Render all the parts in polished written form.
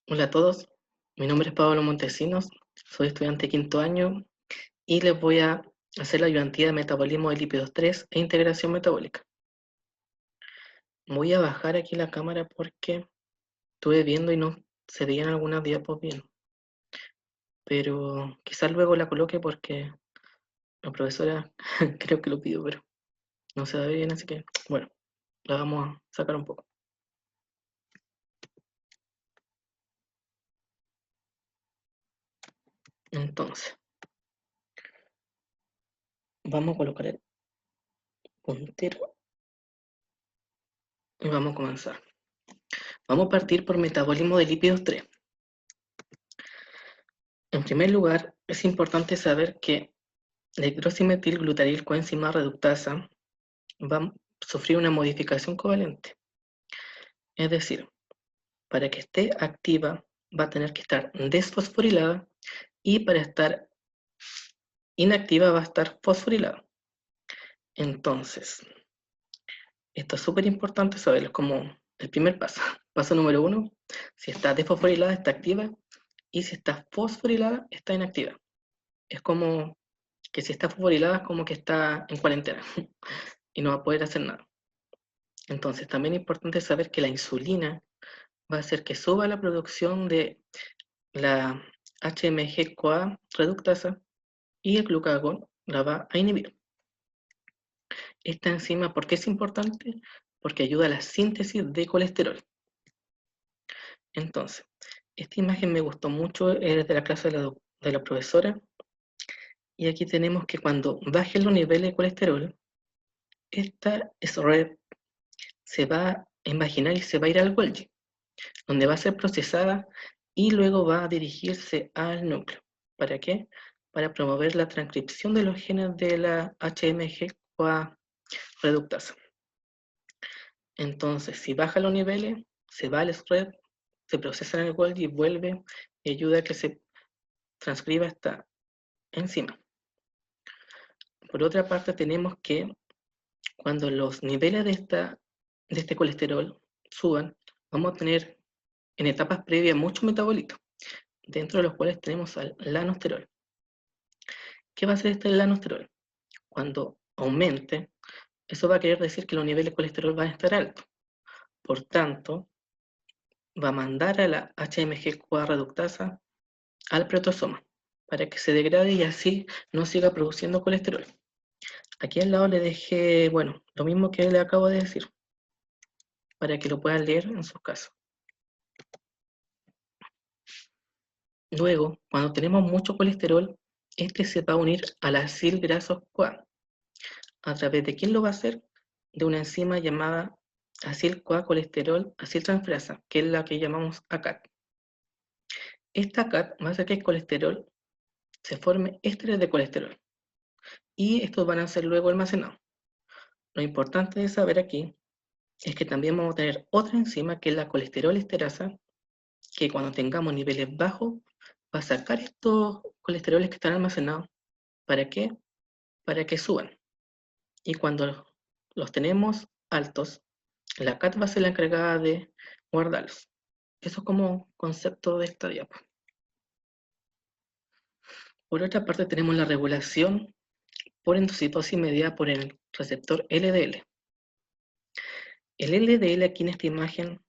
Hola a todos, mi nombre es Pablo Montesinos, soy estudiante de quinto año y les voy a hacer la ayudantía de metabolismo de lípidos 3 e integración metabólica. Voy a bajar aquí la cámara porque estuve viendo y no se veían algunas diapos bien, pero quizás luego la coloque porque la profesora creo que lo pidió, pero no se ve bien, así que bueno, la vamos a sacar un poco. Entonces, vamos a colocar el puntero y vamos a comenzar. Vamos a partir por metabolismo de lípidos 3. En primer lugar, es importante saber que la hidroximetilglutaryl coenzima reductasa va a sufrir una modificación covalente. Es decir, para que esté activa va a tener que estar desfosforilada y para estar inactiva va a estar fosforilada. Entonces, esto es súper importante saberlo, es como el primer paso. Paso número 1, si está desfosforilada está activa y si está fosforilada está inactiva. Es como que si está fosforilada es como que está en cuarentena y no va a poder hacer nada. Entonces, también es importante saber que la insulina va a hacer que suba la producción de la HMG-CoA reductasa y el glucagón la va a inhibir. Esta enzima, ¿por qué es importante? Porque ayuda a la síntesis de colesterol. Entonces, esta imagen me gustó mucho, es de la clase de la profesora, y aquí tenemos que cuando bajen los niveles de colesterol, esta SREP se va a imaginar y se va a ir al Golgi, donde va a ser procesada y luego va a dirigirse al núcleo. ¿Para qué? Para promover la transcripción de los genes de la HMG-CoA reductasa. Entonces, si baja los niveles, se va al SREP, se procesa en el Golgi y vuelve y ayuda a que se transcriba esta enzima. Por otra parte, tenemos que cuando los niveles de este colesterol suban, vamos a tener en etapas previas muchos metabolitos, dentro de los cuales tenemos al lanosterol. ¿Qué va a hacer este lanosterol? Cuando aumente, eso va a querer decir que los niveles de colesterol van a estar altos. Por tanto, va a mandar a la HMG-CoA reductasa al protosoma para que se degrade y así no siga produciendo colesterol. Aquí al lado le dejé, bueno, lo mismo que le acabo de decir, para que lo puedan leer en sus casos. Luego, cuando tenemos mucho colesterol, este se va a unir al acil grasos CoA. ¿A través de quién lo va a hacer? De una enzima llamada acil-CoA colesterol aciltransferasa, que es la que llamamos ACAT. Esta ACAT va a hacer que el colesterol se forme ésteres de colesterol y estos van a ser luego almacenados. Lo importante de saber aquí es que también vamos a tener otra enzima que es la colesterol esterasa, que cuando tengamos niveles bajos va a sacar estos colesteroles que están almacenados. ¿Para qué? Para que suban. Y cuando los tenemos altos, la CAT va a ser la encargada de guardarlos. Eso es como concepto de esta diapo. Por otra parte tenemos la regulación por endocitosis mediada por el receptor LDL. El LDL aquí en esta imagen,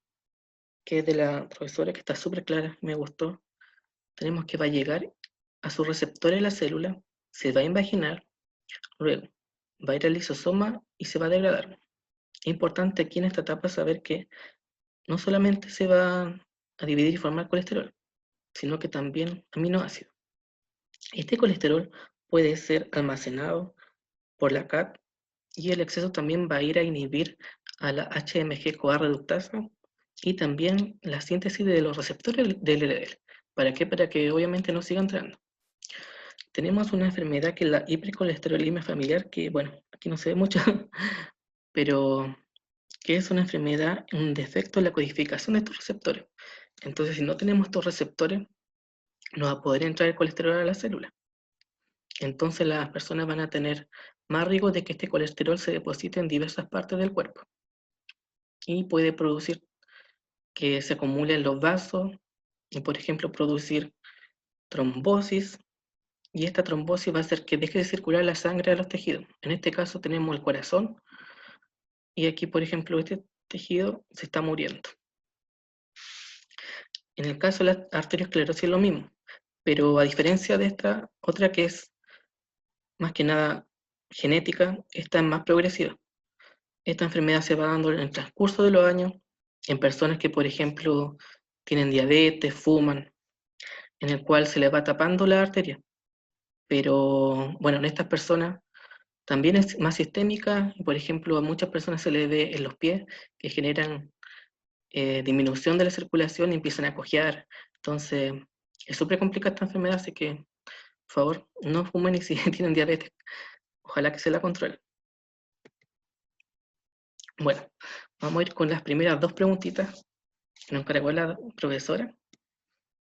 que es de la profesora, que está súper clara, me gustó, tenemos que va a llegar a su receptor en la célula, se va a invaginar, luego va a ir al lisosoma y se va a degradar. Es importante aquí en esta etapa saber que no solamente se va a dividir y formar colesterol, sino que también aminoácidos. Este colesterol puede ser almacenado por la CAT y el exceso también va a ir a inhibir a la HMG-CoA reductasa y también la síntesis de los receptores del LDL. ¿Para qué? Para que obviamente no siga entrando. Tenemos una enfermedad que es la hipercolesterolemia familiar, que bueno, aquí no se ve mucho, pero que es una enfermedad, un defecto en la codificación de estos receptores. Entonces, si no tenemos estos receptores, no va a poder entrar el colesterol a la célula. Entonces las personas van a tener más riesgo de que este colesterol se deposite en diversas partes del cuerpo y puede producir que se acumule en los vasos y, por ejemplo, producir trombosis, y esta trombosis va a hacer que deje de circular la sangre a los tejidos. En este caso tenemos el corazón, y aquí, por ejemplo, este tejido se está muriendo. En el caso de la arteriosclerosis es lo mismo, pero a diferencia de esta otra que es más que nada genética, esta es más progresiva. Esta enfermedad se va dando en el transcurso de los años en personas que, por ejemplo, tienen diabetes, fuman, en el cual se les va tapando la arteria. Pero bueno, en estas personas también es más sistémica, y por ejemplo, a muchas personas se les ve en los pies que generan disminución de la circulación y empiezan a cojear. Entonces, es súper complicada esta enfermedad, así que, por favor, no fumen y si tienen diabetes, ojalá que se la controlen. Bueno, vamos a ir con las primeras dos preguntitas que nos encargó la profesora.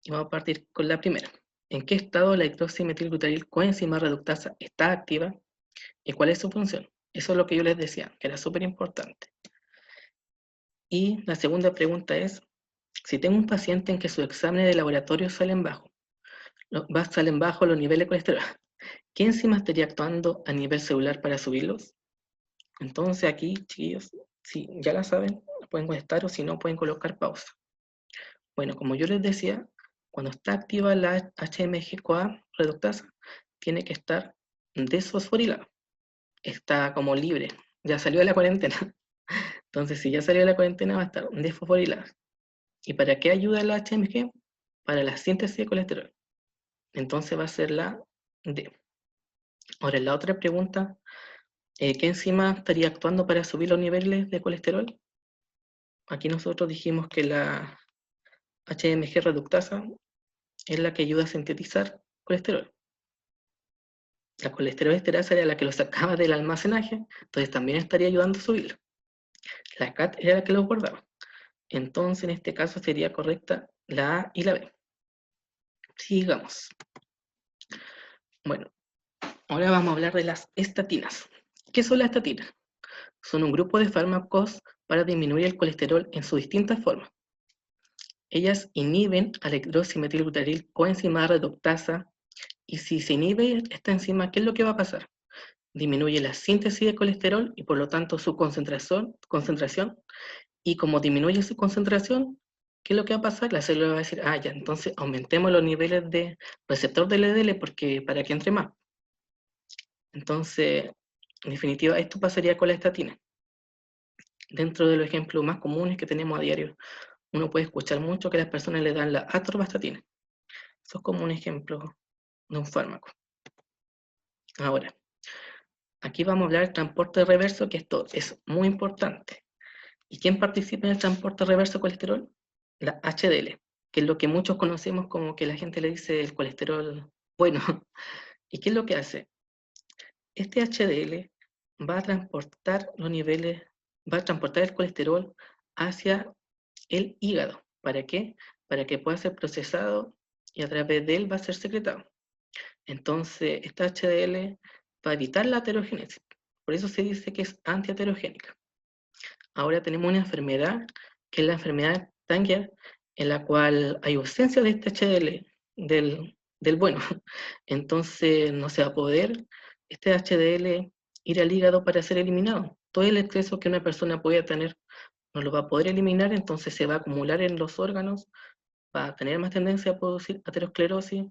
Y vamos a partir con la primera. ¿En qué estado la hidroximetilglutaril coenzima reductasa está activa y cuál es su función? Eso es lo que yo les decía, que era súper importante. Y la segunda pregunta es, si tengo un paciente en que sus exámenes de laboratorio salen bajos los niveles de colesterol, ¿qué enzima estaría actuando a nivel celular para subirlos? Entonces aquí, chiquillos, si ya la saben, pueden contestar o si no, pueden colocar pausa. Bueno, como yo les decía, cuando está activa la HMG-CoA reductasa, tiene que estar desfosforilada. Está como libre, ya salió de la cuarentena. Entonces, si ya salió de la cuarentena, va a estar desfosforilada. ¿Y para qué ayuda la HMG? Para la síntesis de colesterol. Entonces va a ser la D. Ahora, la otra pregunta, ¿qué enzima estaría actuando para subir los niveles de colesterol? Aquí nosotros dijimos que la HMG reductasa es la que ayuda a sintetizar colesterol. La colesterol esterasa era la que lo sacaba del almacenaje, entonces también estaría ayudando a subirlo. La CAT era la que lo guardaba. Entonces, en este caso sería correcta la A y la B. Sigamos. Bueno, ahora vamos a hablar de las estatinas. ¿Qué son las estatinas? Son un grupo de fármacos para disminuir el colesterol en sus distintas formas. Ellas inhiben a la hidroximetilglutaril coenzima reductasa, y si se inhibe esta enzima, ¿qué es lo que va a pasar? Disminuye la síntesis de colesterol y por lo tanto su concentración, y como disminuye su concentración, ¿qué es lo que va a pasar? La célula va a decir, ah, ya, entonces aumentemos los niveles de receptor del LDL porque para que entre más. Entonces, en definitiva, esto pasaría con la estatina. Dentro de los ejemplos más comunes que tenemos a diario, uno puede escuchar mucho que las personas le dan la atorvastatina. Eso es como un ejemplo de un fármaco. Ahora, aquí vamos a hablar del transporte reverso, que esto es muy importante. ¿Y quién participa en el transporte reverso de colesterol? La HDL, que es lo que muchos conocemos como que la gente le dice el colesterol bueno. ¿Y qué es lo que hace? Este HDL va a transportar los niveles, va a transportar el colesterol hacia el hígado. ¿Para qué? Para que pueda ser procesado y a través de él va a ser secretado. Entonces, esta HDL va a evitar la aterogénesis. Por eso se dice que es antiaterogénica. Ahora tenemos una enfermedad, que es la enfermedad de Tanger, en la cual hay ausencia de este HDL, del bueno. Entonces no se va a poder este HDL ir al hígado para ser eliminado. Todo el exceso que una persona puede tener no lo va a poder eliminar, entonces se va a acumular en los órganos, va a tener más tendencia a producir aterosclerosis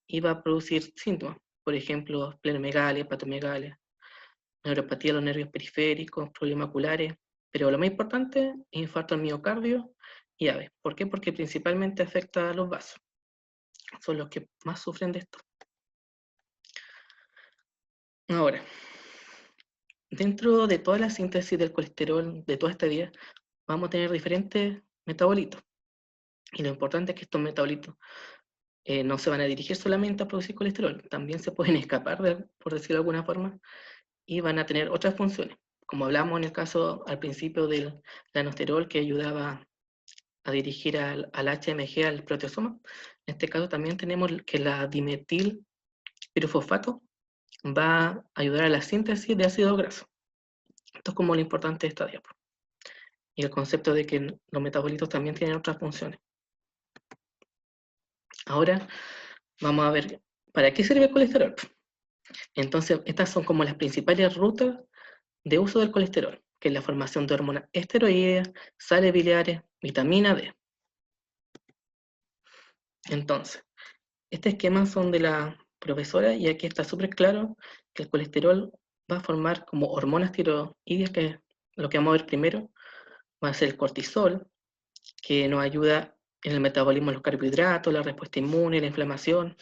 y va a producir síntomas. Por ejemplo, splenomegalia, hepatomegalia, neuropatía de los nervios periféricos, problemas oculares, pero lo más importante es infarto al miocardio y AVE. ¿Por qué? Porque principalmente afecta a los vasos. Son los que más sufren de esto. Ahora, dentro de toda la síntesis del colesterol de toda esta vida, vamos a tener diferentes metabolitos. Y lo importante es que estos metabolitos no se van a dirigir solamente a producir colesterol, también se pueden escapar, por decirlo de alguna forma, y van a tener otras funciones. Como hablamos en el caso al principio del lanosterol, que ayudaba a dirigir al HMG, al proteasoma. En este caso también tenemos que la dimetil pirofosfato va a ayudar a la síntesis de ácido graso. Esto es como lo importante de esta diapo. Y el concepto de que los metabolitos también tienen otras funciones. Ahora vamos a ver para qué sirve el colesterol. Entonces, estas son como las principales rutas de uso del colesterol, que es la formación de hormonas esteroideas, sales biliares, vitamina D. Entonces, este esquema son de la profesora y aquí está súper claro que el colesterol va a formar como hormonas tiroideas, que es lo que vamos a ver primero, va a ser el cortisol, que nos ayuda en el metabolismo de los carbohidratos, la respuesta inmune, la inflamación,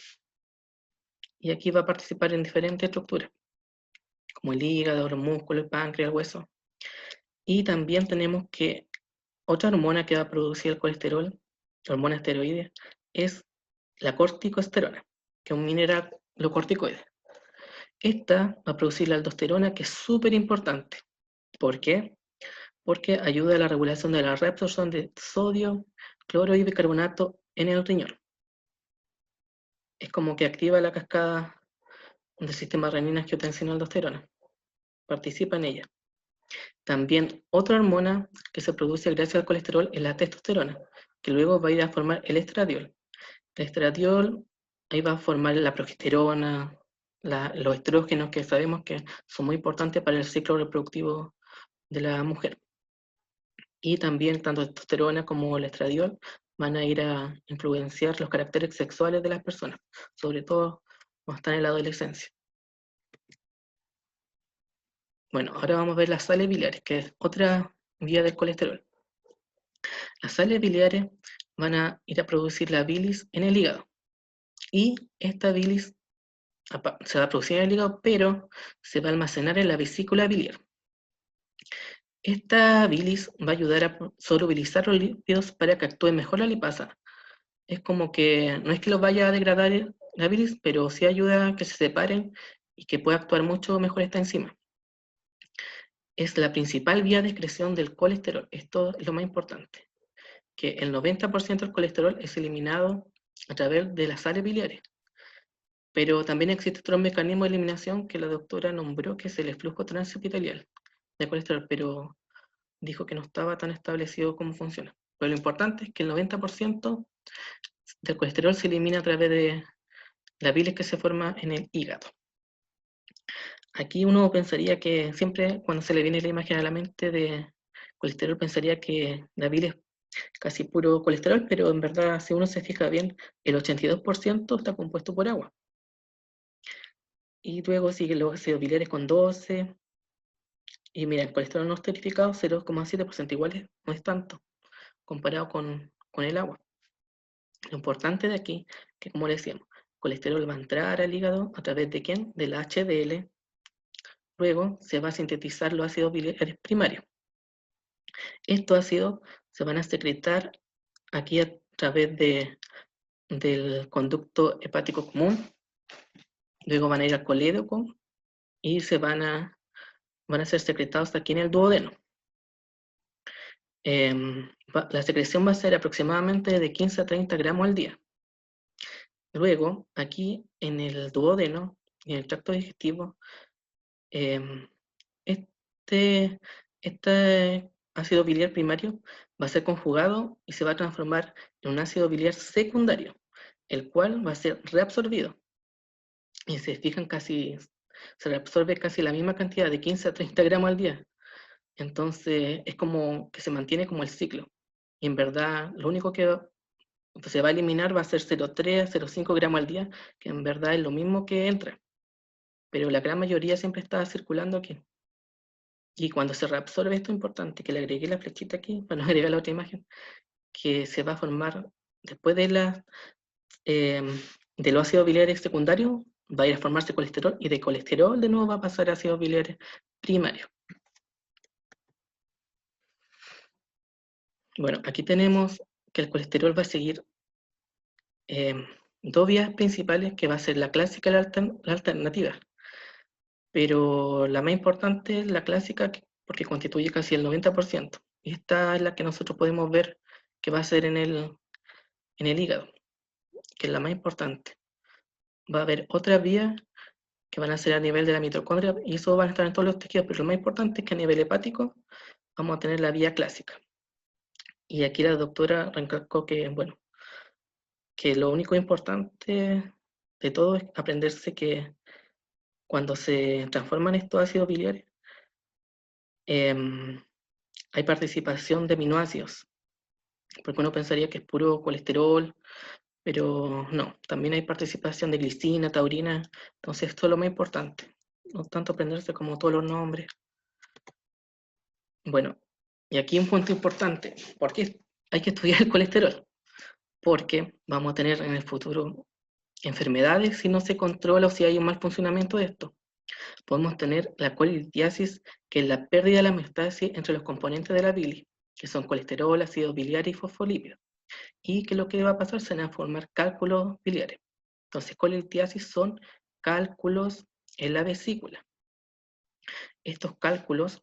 y aquí va a participar en diferentes estructuras, como el hígado, los músculos, el páncreas, el hueso. Y también tenemos que otra hormona que va a producir el colesterol, la hormona esteroidea, es la corticosterona, que es un mineral, los corticoides. Esta va a producir la aldosterona, que es súper importante. ¿Por qué? Porque ayuda a la regulación de la reabsorción de sodio, cloro y bicarbonato en el riñón. Es como que activa la cascada del sistema renina angiotensina aldosterona. Participa en ella. También otra hormona que se produce gracias al colesterol es la testosterona, que luego va a ir a formar el estradiol. El estradiol ahí va a formar la progesterona, los estrógenos que sabemos que son muy importantes para el ciclo reproductivo de la mujer. Y también tanto la testosterona como el estradiol van a ir a influenciar los caracteres sexuales de las personas, sobre todo cuando están en la adolescencia. Bueno, ahora vamos a ver las sales biliares, que es otra vía del colesterol. Las sales biliares van a ir a producir la bilis en el hígado. Y esta bilis se va a producir en el hígado, pero se va a almacenar en la vesícula biliar. Esta bilis va a ayudar a solubilizar los lípidos para que actúe mejor la lipasa. Es como que no es que los vaya a degradar la bilis, pero sí ayuda a que se separen y que pueda actuar mucho mejor esta enzima. Es la principal vía de excreción del colesterol. Esto es lo más importante, que el 90% del colesterol es eliminado a través de las sales biliares. Pero también existe otro mecanismo de eliminación que la doctora nombró, que es el flujo transepitelial de colesterol, pero dijo que no estaba tan establecido cómo funciona. Pero lo importante es que el 90% del colesterol se elimina a través de la bilis que se forma en el hígado. Aquí uno pensaría que siempre cuando se le viene la imagen a la mente de colesterol pensaría que la bilis es casi puro colesterol, pero en verdad si uno se fija bien, el 82% está compuesto por agua. Y luego siguen los ácidos biliares con 12, y mira, el colesterol no esterificado 0,7%, igual no es tanto comparado con el agua. Lo importante de aquí, que como le decíamos, el colesterol va a entrar al hígado a través de ¿quién? Del HDL. Luego se va a sintetizar los ácidos biliares primarios. Estos ácidos se van a secretar aquí a través del conducto hepático común. Luego van a ir al colédoco y van a ser secretados aquí en el duodeno. La secreción va a ser aproximadamente de 15 a 30 gramos al día. Luego, aquí en el duodeno y en el tracto digestivo, este, este ácido biliar primario va a ser conjugado y se va a transformar en un ácido biliar secundario, el cual va a ser reabsorbido. Y se fijan se reabsorbe casi la misma cantidad de 15 a 30 gramos al día. Entonces es como que se mantiene como el ciclo. Y en verdad lo único que se va a eliminar va a ser 0,3 a 0,5 gramos al día, que en verdad es lo mismo que entra. Pero la gran mayoría siempre está circulando aquí. Y cuando se reabsorbe, esto es importante, que le agregué la flechita aquí, para no agregar la otra imagen, que se va a formar después de los ácidos biliares secundarios, va a ir a formarse colesterol, y de colesterol de nuevo va a pasar a ácidos biliares primarios. Bueno, aquí tenemos que el colesterol va a seguir dos vías principales, que va a ser la clásica y la alternativa. Pero la más importante es la clásica, porque constituye casi el 90%. Y esta es la que nosotros podemos ver que va a ser en el hígado, que es la más importante. Va a haber otras vías que van a ser a nivel de la mitocondria, y eso van a estar en todos los tejidos, pero lo más importante es que a nivel hepático vamos a tener la vía clásica. Y aquí la doctora recalcó que, bueno, que lo único importante de todo es aprenderse que cuando se transforman estos ácidos biliares, hay participación de aminoácidos, porque uno pensaría que es puro colesterol, pero no, también hay participación de glicina, taurina, entonces esto es lo más importante, no tanto aprenderse como todos los nombres. Bueno, y aquí un punto importante, ¿por qué hay que estudiar el colesterol? Porque vamos a tener en el futuro enfermedades si no se controla o si hay un mal funcionamiento de esto. Podemos tener la colitiasis, que es la pérdida de la homeostasis entre los componentes de la bilis, que son colesterol, ácido biliar y fosfolípidos. Y que lo que va a pasar se van a formar cálculos biliares. Entonces, colitiasis son cálculos en la vesícula. Estos cálculos,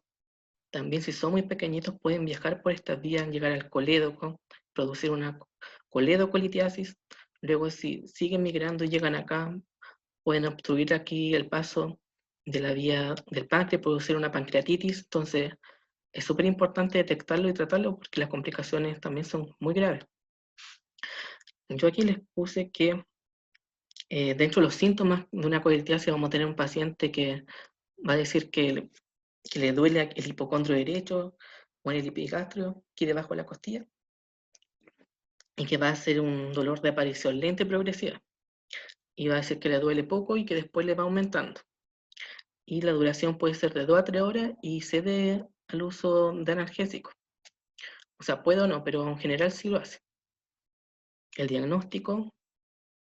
también si son muy pequeñitos, pueden viajar por estas vías, llegar al colédoco, producir una coledocolitiasis. Luego, si siguen migrando y llegan acá, pueden obstruir aquí el paso de la vía del páncreas, producir una pancreatitis. Entonces, es súper importante detectarlo y tratarlo porque las complicaciones también son muy graves. Yo aquí les puse que dentro de los síntomas de una colitiasis vamos a tener un paciente que va a decir que le duele el hipocondrio derecho o en el epigastrio, aquí debajo de la costilla, y que va a ser un dolor de aparición lenta y progresiva. Y va a decir que le duele poco y que después le va aumentando. Y la duración puede ser de 2 a 3 horas y cede al uso de analgésicos. O sea, puede o no, pero en general sí lo hace. El diagnóstico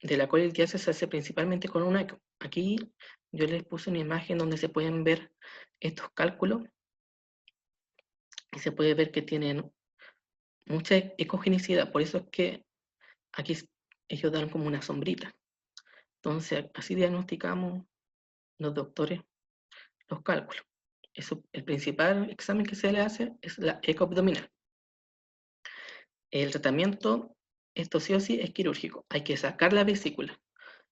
de la colitiasis se hace principalmente con un eco. Aquí yo les puse una imagen donde se pueden ver estos cálculos y se puede ver que tienen mucha ecogenicidad. Por eso es que aquí ellos dan como una sombrita. Entonces, así diagnosticamos los doctores los cálculos. Eso, el principal examen que se le hace es la eco abdominal. El tratamiento, esto sí o sí, es quirúrgico. Hay que sacar la vesícula.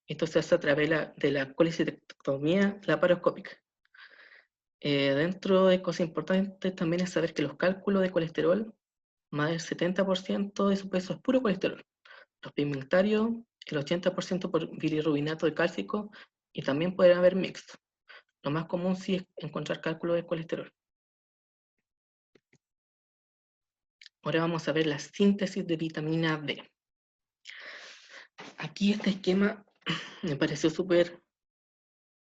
Esto se hace a través de la colecistectomía laparoscópica. Dentro de cosas importantes también es saber que los cálculos de colesterol, más del 70% de su peso es puro colesterol. Los pigmentarios, el 80% por bilirrubinato de cálcico, y también pueden haber mixtos. Lo más común sí es encontrar cálculos de colesterol. Ahora vamos a ver la síntesis de vitamina D. Aquí este esquema me pareció súper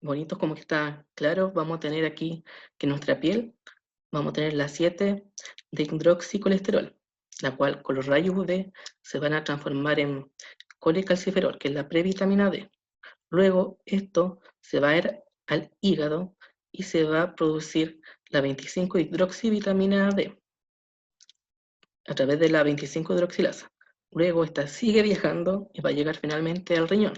bonito, como que está claro. Vamos a tener aquí que nuestra piel, vamos a tener la 7 de hidroxicolesterol, la cual con los rayos UV se van a transformar en colecalciferol, que es la previtamina D. Luego esto se va a ir al hígado y se va a producir la 25 hidroxivitamina D a través de la 25 hidroxilasa. Luego esta sigue viajando y va a llegar finalmente al riñón.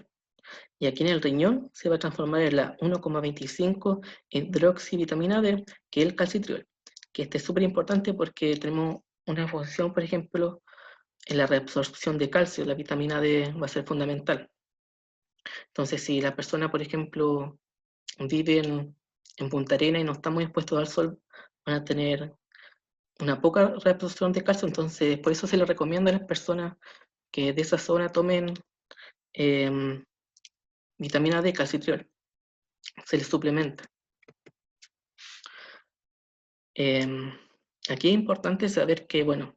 Y aquí en el riñón se va a transformar en la 1,25 hidroxivitamina D, que es el calcitriol. Que este es súper importante porque tenemos una función, por ejemplo, en la reabsorción de calcio. La vitamina D va a ser fundamental. Entonces, si la persona, por ejemplo, vive en Punta Arenas y no está muy expuesto al sol, van a tener una poca reabsorción de calcio. Entonces, por eso se le recomienda a las personas que de esa zona tomen vitamina D, calcitriol. Se les suplementa. Aquí es importante saber que, bueno,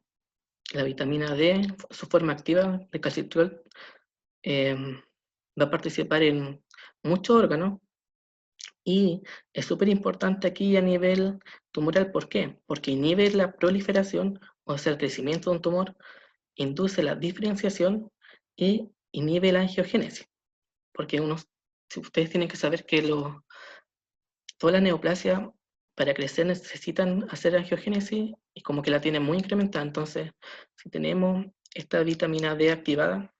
la vitamina D, su forma activa de calcitriol, va a participar en muchos órganos y es súper importante aquí a nivel tumoral. ¿Por qué? Porque inhibe la proliferación, o sea, el crecimiento de un tumor, induce la diferenciación y inhibe la angiogénesis. Porque si ustedes tienen que saber que toda la neoplasia para crecer necesitan hacer angiogénesis y como que la tienen muy incrementada. Entonces, si tenemos esta vitamina D activada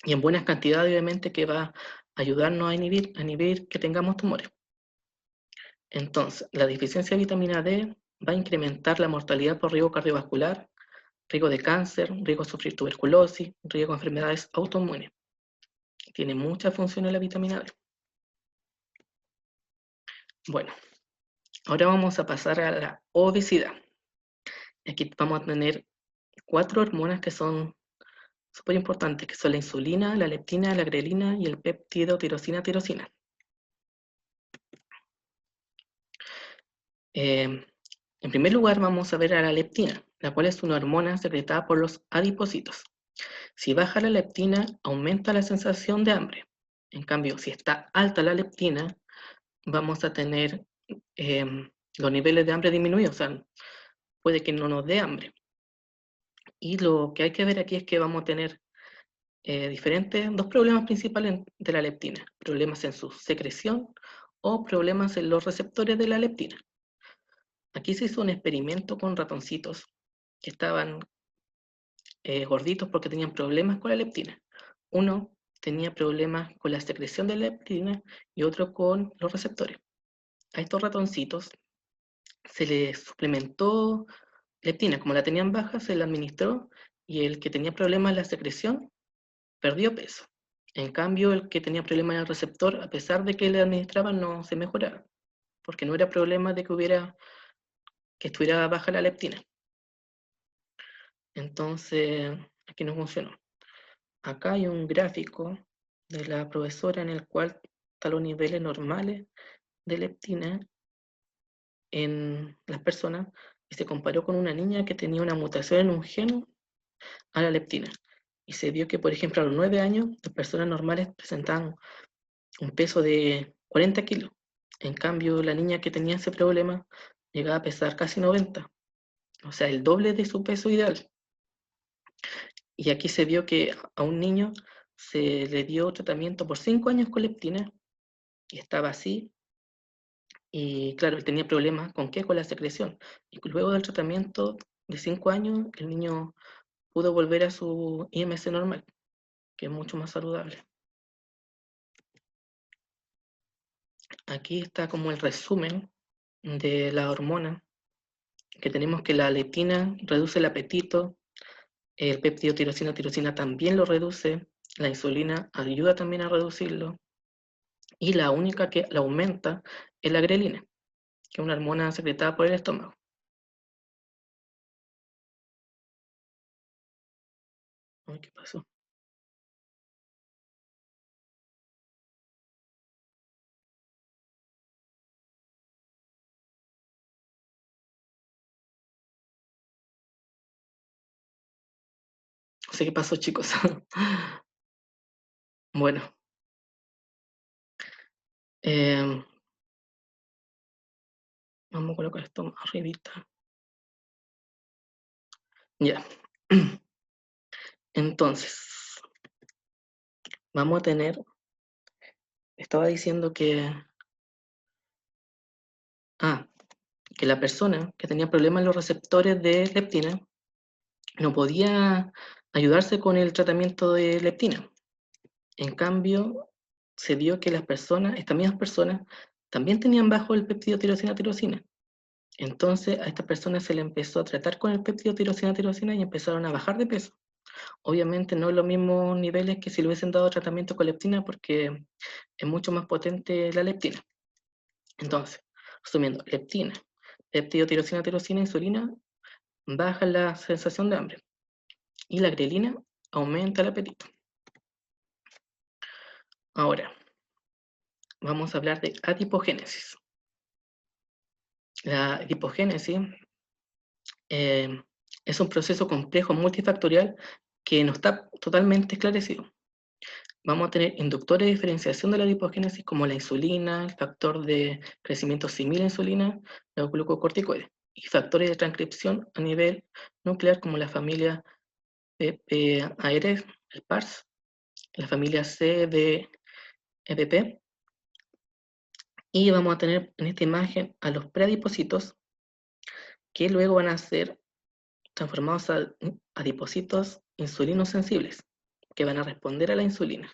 y en buenas cantidades, obviamente que va a ayudarnos a inhibir que tengamos tumores. Entonces, la deficiencia de vitamina D va a incrementar la mortalidad por riesgo cardiovascular, riesgo de cáncer, riesgo de sufrir tuberculosis, riesgo de enfermedades autoinmunes. Tiene mucha función la vitamina D. Bueno, ahora vamos a pasar a la obesidad. Aquí vamos a tener 4 hormonas que son súper importantes, que son la insulina, la leptina, la grelina y el péptido tirosina. En primer lugar vamos a ver a la leptina, la cual es una hormona secretada por los adipocitos. Si baja la leptina, aumenta la sensación de hambre. En cambio, si está alta la leptina, vamos a tener los niveles de hambre disminuidos, o sea, puede que no nos dé hambre. Y lo que hay que ver aquí es que vamos a tener dos problemas principales de la leptina: problemas en su secreción o problemas en los receptores de la leptina. Aquí se hizo un experimento con ratoncitos que estaban gorditos porque tenían problemas con la leptina. Uno tenía problemas con la secreción de leptina y otro con los receptores. A estos ratoncitos se les suplementó leptina, como la tenían baja, se la administró, y el que tenía problemas en la secreción perdió peso. En cambio, el que tenía problemas en el receptor, a pesar de que le administraban, no se mejoraba, porque no era problema de que estuviera baja la leptina. Entonces, aquí no funcionó. Acá hay un gráfico de la profesora en el cual están los niveles normales de leptina en las personas, y se comparó con una niña que tenía una mutación en un gen a la leptina. Y se vio que, por ejemplo, a los 9 años, las personas normales presentaban un peso de 40 kilos. En cambio, la niña que tenía ese problema llegaba a pesar casi 90, o sea, el doble de su peso ideal. Y aquí se vio que a un niño se le dio tratamiento por 5 años con leptina y estaba así. Y claro, él tenía problemas ¿con qué? Con la secreción. Y luego del tratamiento de 5 años, el niño pudo volver a su IMC normal, que es mucho más saludable. Aquí está como el resumen de la hormona, que tenemos que la leptina reduce el apetito, el péptido tirosina también lo reduce, la insulina ayuda también a reducirlo, y la única que la aumenta es la grelina, que es una hormona secretada por el estómago. Ay, ¿qué pasó? No sé qué pasó, chicos. Bueno, eh, vamos a colocar esto más arribita. Ya. Entonces, vamos a tener, estaba diciendo que la persona que tenía problemas en los receptores de leptina no podía ayudarse con el tratamiento de leptina. En cambio, se vio que estas mismas personas, también tenían bajo el péptido tirosina. Entonces, a estas personas se le empezó a tratar con el péptido tirosina y empezaron a bajar de peso. Obviamente no en los mismos niveles que si le hubiesen dado tratamiento con leptina, porque es mucho más potente la leptina. Entonces, resumiendo, leptina, péptido tirosina, insulina, baja la sensación de hambre. Y la grelina aumenta el apetito. Ahora, vamos a hablar de adipogénesis. La adipogénesis es un proceso complejo multifactorial que no está totalmente esclarecido. Vamos a tener inductores de diferenciación de la adipogénesis como la insulina, el factor de crecimiento similar a insulina, los glucocorticoides, y factores de transcripción a nivel nuclear como la familia PPAR, el PARS, la familia C de EPP, y vamos a tener en esta imagen a los preadipocitos que luego van a ser transformados a adipocitos insulinosensibles, que van a responder a la insulina.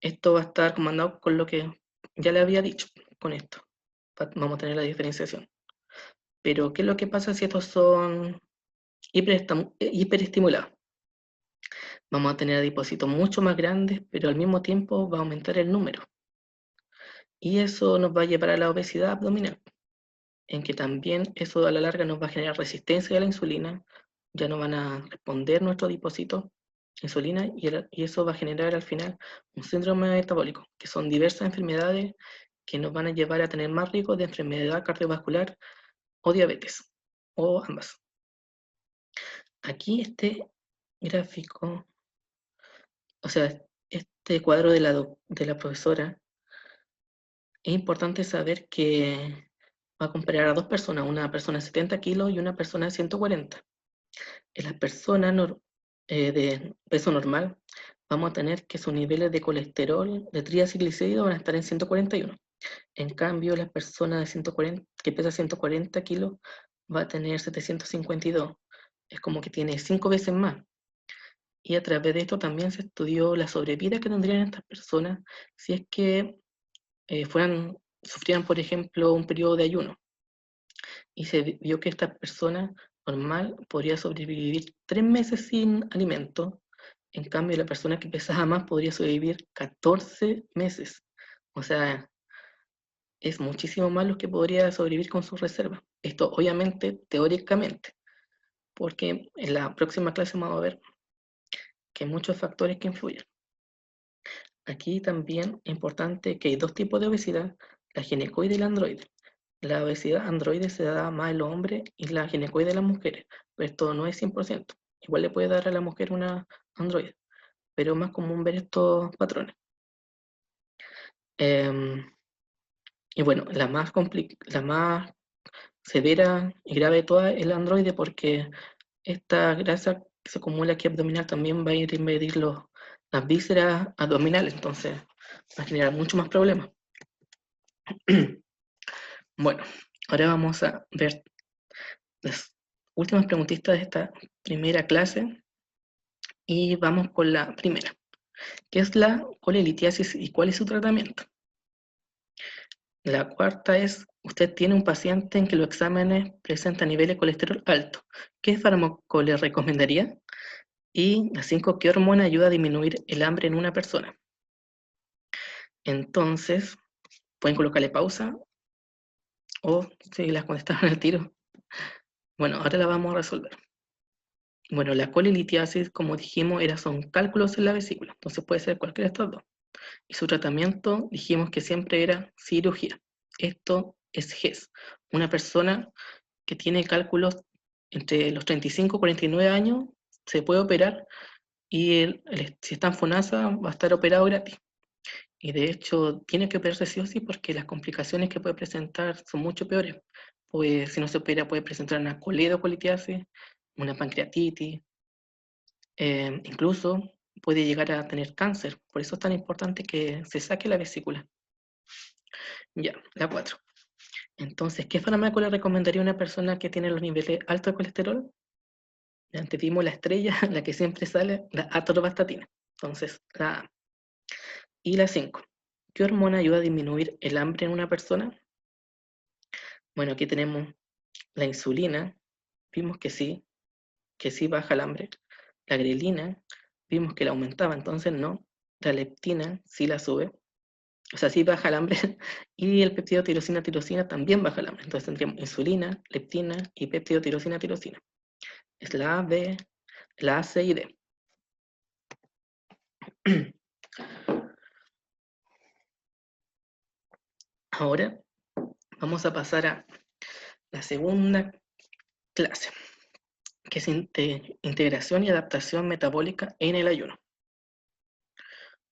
Esto va a estar comandado con lo que ya le había dicho, con esto. Vamos a tener la diferenciación. Pero, ¿qué es lo que pasa si estos son hiperestimulados? Vamos a tener adipocitos mucho más grandes, pero al mismo tiempo va a aumentar el número. Y eso nos va a llevar a la obesidad abdominal, en que también eso a la larga nos va a generar resistencia a la insulina, ya no van a responder nuestros depósitos de insulina y eso va a generar al final un síndrome metabólico, que son diversas enfermedades que nos van a llevar a tener más riesgo de enfermedad cardiovascular o diabetes, o ambas. Aquí este gráfico, o sea, este cuadro de la profesora, es importante saber que va a comparar a dos personas, una persona de 70 kilos y una persona de 140. En las personas de peso normal, vamos a tener que sus niveles de colesterol, de triacilglicéridos van a estar en 141. En cambio, la persona de 140, que pesa 140 kilos va a tener 752. Es como que tiene 5 veces más. Y a través de esto también se estudió la sobrevida que tendrían estas personas si es que sufrieran, por ejemplo, un periodo de ayuno. Y se vio que esta persona normal podría sobrevivir 3 meses sin alimento. En cambio, la persona que pesaba más podría sobrevivir 14 meses. O sea, es muchísimo más lo que podría sobrevivir con sus reservas. Esto obviamente teóricamente, porque en la próxima clase vamos a ver que hay muchos factores que influyen. Aquí también es importante que hay dos tipos de obesidad, la ginecoide y la androide. La obesidad androide se da más en los hombres y la ginecoide en las mujeres, pero esto no es 100%. Igual le puede dar a la mujer una androide, pero es más común ver estos patrones. Y bueno, la más severa y grave de todas es la androide porque esta grasa que se acumula aquí abdominal también va a ir a invadir las vísceras abdominales, entonces va a generar mucho más problemas. Bueno, ahora vamos a ver las últimas preguntitas de esta primera clase y vamos con la primera. ¿Qué es la colelitiasis y cuál es su tratamiento? La cuarta es, usted tiene un paciente en que los exámenes presentan niveles de colesterol alto. ¿Qué fármaco le recomendaría? Y la 5, ¿qué hormona ayuda a disminuir el hambre en una persona? Entonces, pueden colocarle pausa o si las contestaron al tiro. Bueno, ahora la vamos a resolver. Bueno, la colelitiasis, como dijimos, son cálculos en la vesícula, entonces puede ser cualquiera de estos dos. Y su tratamiento, dijimos que siempre era cirugía. Esto es GES. Una persona que tiene cálculos entre los 35 y 49 años se puede operar y si está en FONASA va a estar operado gratis. Y de hecho tiene que operarse sí o sí porque las complicaciones que puede presentar son mucho peores. Pues si no se opera puede presentar una coledocolitiasis, una pancreatitis, incluso puede llegar a tener cáncer. Por eso es tan importante que se saque la vesícula. Ya, la 4. Entonces, ¿qué fármaco le recomendaría a una persona que tiene los niveles altos de colesterol? Antes vimos la estrella, la que siempre sale, la atorvastatina. Entonces, la A. Y la 5. ¿Qué hormona ayuda a disminuir el hambre en una persona? Bueno, aquí tenemos la insulina, vimos que sí baja el hambre. La grelina, vimos que la aumentaba, entonces no. La leptina sí la sube, o sea, sí baja el hambre. Y el péptido tirosina también baja el hambre. Entonces tendríamos insulina, leptina y péptido tirosina. Es la A, B, la A, C y D. Ahora vamos a pasar a la segunda clase, que es integración y adaptación metabólica en el ayuno.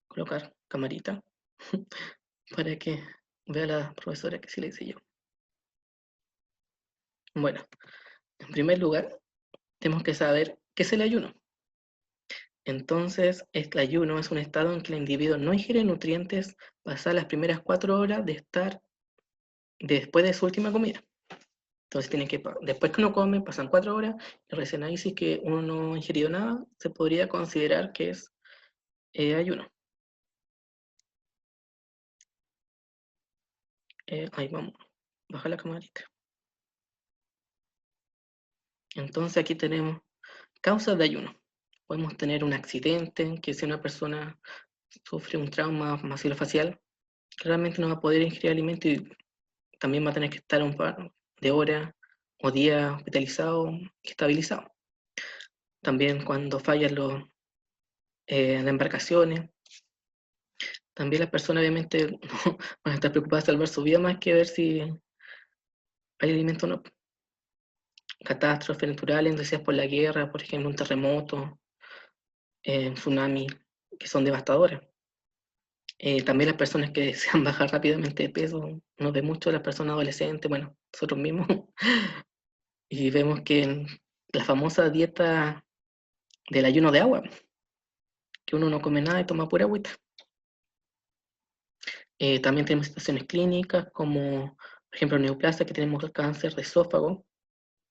Colocar camarita para que vea la profesora que sí le hice yo. Bueno, en primer lugar, tenemos que saber qué es el ayuno. Entonces, el ayuno es un estado en que el individuo no ingiere nutrientes pasadas las primeras 4 horas de estar después de su última comida. Entonces, después que uno come, pasan 4 horas, y recién ahí si que uno no ha ingerido nada, se podría considerar que es ayuno. Ahí vamos, baja la camarita. Entonces aquí tenemos causas de ayuno. Podemos tener un accidente, que si una persona sufre un trauma maxilofacial, claramente no va a poder ingerir alimento y también va a tener que estar un par de horas o días hospitalizado y estabilizado. también cuando fallan las embarcaciones. También las personas obviamente no van a estar preocupadas de salvar su vida más que ver si hay alimento o no. Catástrofes naturales inducidas por la guerra, por ejemplo, un terremoto, tsunami, que son devastadoras. También las personas que desean bajar rápidamente de peso, uno ve mucho a las personas adolescentes, bueno, nosotros mismos, y vemos que en la famosa dieta del ayuno de agua, que uno no come nada y toma pura agüita. También tenemos situaciones clínicas como, por ejemplo, neoplasia, que tenemos el cáncer de esófago,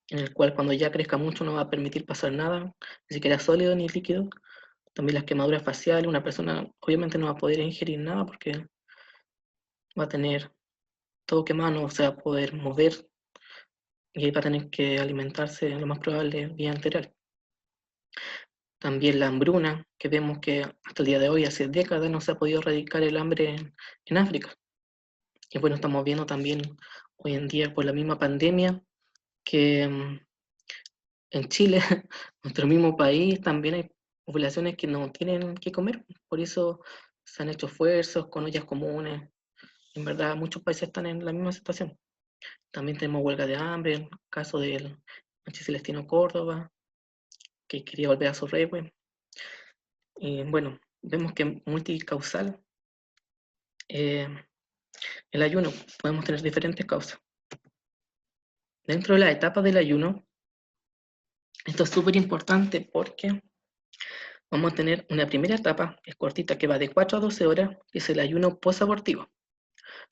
en el cual cuando ya crezca mucho no va a permitir pasar nada, ni siquiera sólido ni líquido. También las quemaduras faciales, una persona obviamente no va a poder ingerir nada porque va a tener todo quemado, no se va a poder mover y va a tener que alimentarse lo más probable vía enteral. También la hambruna, que vemos que hasta el día de hoy, hace décadas, no se ha podido erradicar el hambre en África. Y bueno, estamos viendo también hoy en día por la misma pandemia que en Chile, nuestro mismo país, también hay poblaciones que no tienen que comer. Por eso se han hecho esfuerzos con ollas comunes. En verdad, muchos países están en la misma situación. También tenemos huelga de hambre, el caso del Manchi Celestino Córdoba, que quería volver a su régimen. Y bueno, vemos que es multicausal el ayuno. Podemos tener diferentes causas. Dentro de la etapa del ayuno, esto es súper importante porque vamos a tener una primera etapa, que es cortita, que va de 4 a 12 horas, que es el ayuno posabortivo.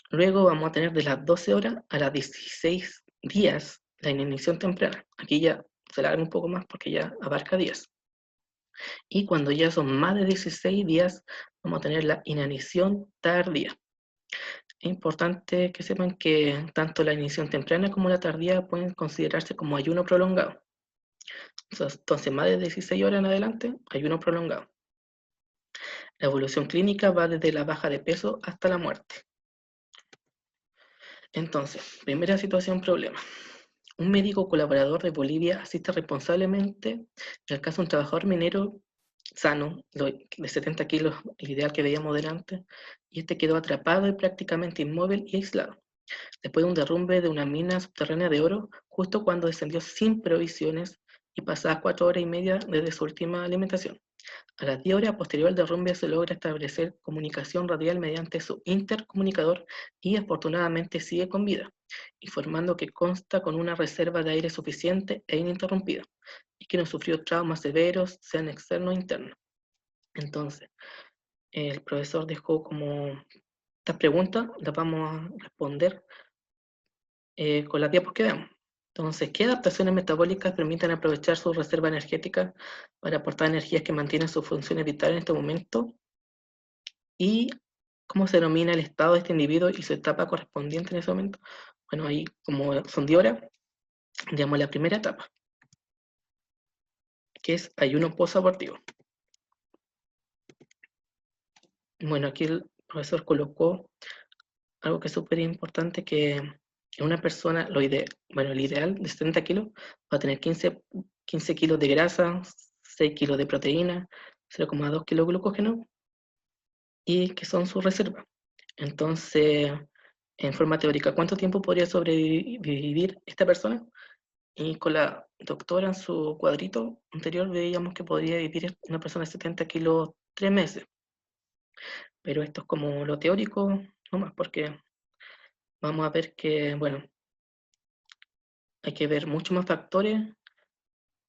Luego vamos a tener de las 12 horas a las 16 días la inanición temprana. Aquí ya se alarga un poco más porque ya abarca días. Y cuando ya son más de 16 días, vamos a tener la inanición tardía. Es importante que sepan que tanto la inanición temprana como la tardía pueden considerarse como ayuno prolongado. Entonces, más de 16 horas en adelante, ayuno prolongado. La evolución clínica va desde la baja de peso hasta la muerte. Entonces, primera situación problema. Un médico colaborador de Bolivia asiste responsablemente en el caso de un trabajador minero sano, de 70 kilos, el ideal que veíamos delante, y este quedó atrapado y prácticamente inmóvil y aislado, después de un derrumbe de una mina subterránea de oro, justo cuando descendió sin provisiones y pasadas 4 horas y media desde su última alimentación. A las 10 horas posterior al derrumbe se logra establecer comunicación radial mediante su intercomunicador y afortunadamente sigue con vida, informando que consta con una reserva de aire suficiente e ininterrumpida y que no sufrió traumas severos, sean externos o internos. Entonces, el profesor dejó como estas preguntas, las vamos a responder con las diapos que veamos. Entonces, ¿qué adaptaciones metabólicas permiten aprovechar su reserva energética para aportar energías que mantienen sus funciones vitales en este momento? ¿Y cómo se denomina el estado de este individuo y su etapa correspondiente en ese momento? Bueno, ahí como son de hora, digamos la primera etapa, que es ayuno posabortivo. Bueno, aquí el profesor colocó algo que es súper importante, que una persona, el ideal de 70 kilos va a tener 15 kilos de grasa, 6 kilos de proteína, 0,2 kilos de glucógeno, y que son su reserva. Entonces, en forma teórica, ¿cuánto tiempo podría sobrevivir esta persona? Y con la doctora en su cuadrito anterior veíamos que podría vivir una persona de 70 kilos 3 meses. Pero esto es como lo teórico, nomás, porque vamos a ver que, bueno, hay que ver muchos más factores